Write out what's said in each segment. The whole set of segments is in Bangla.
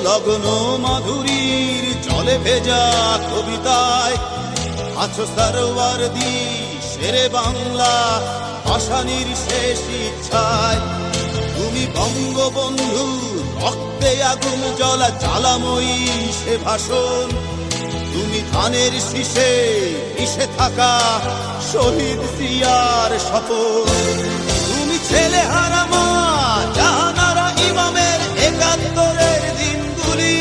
লগ্ন মাধুরীর জলে ভেজা কবিতায় আছো সরওয়ারদি শেরে বাংলা ভাষানির শেষ ইচ্ছায়। তুমি বঙ্গবন্ধু রক্তে আগুন জ্বলা জ্বালাময়ী সে ভাষণ। তুমি ধানের শীষে মিশে থাকা শহীদ জিয়ার শপথ। তুমি ছেলে হারা মা জাহানারা ইমামের ৭১-এর দিনগুলি।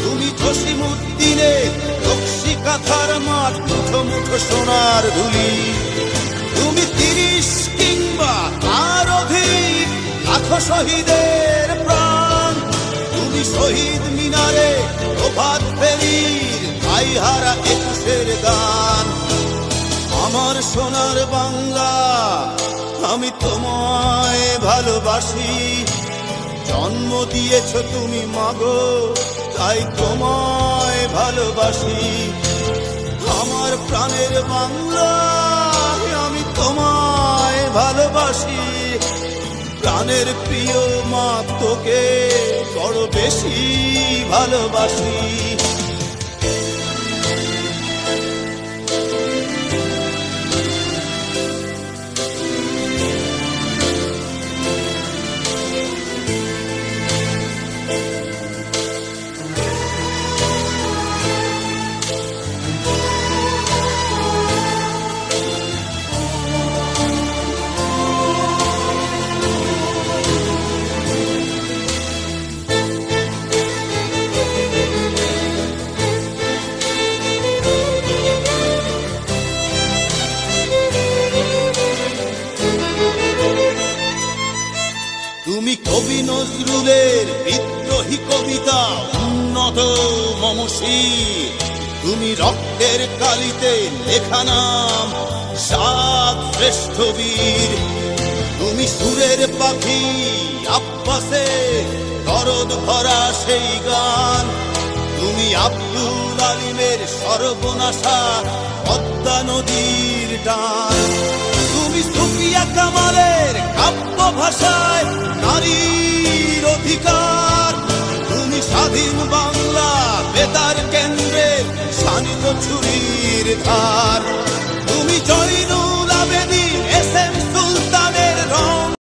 তুমি জসিমউদ্দিনের নকশি কাঁথার মাঠ মুঠো মুঠো সোনার ধুলি। তুমি ৩০ কিংবা তার অধিক লাখো শহীদের প্রাণ। তুমি শহীদ মিনারে প্রভাত ফেরির গাইহারা ২১-এর গান। আমার সোনার বাংলা আমি তোমায় ভালোবাসি। জন্ম দিয়েছ তুমি মাগো তাই তোমায় ভালোবাসি। আমার প্রাণের বাংলা আমি তোমায় ভালোবাসি। প্রাণের প্রিয় মা তোকে বড় বেশি ভালোবাসি। তুমি কবি নজরুলের বিদ্রোহী কবিতা উন্নত মমশির। তুমি রক্তের কালিতে লেখা নাম সাত শ্রেষ্ঠ বীর। তুমি সুরের পাখি আব্বাসের দরদ ভরা সেই গান। তুমি আব্দুল আলিমের সর্বনাশা পদ্মা নদীর টান। তুমি সুফিয়া কামালের কাব্য ভাষায় নারীর অধিকার। তুমি স্বাধীন বাংলা বেতার কেন্দ্রের শানিত ছুরির ধার।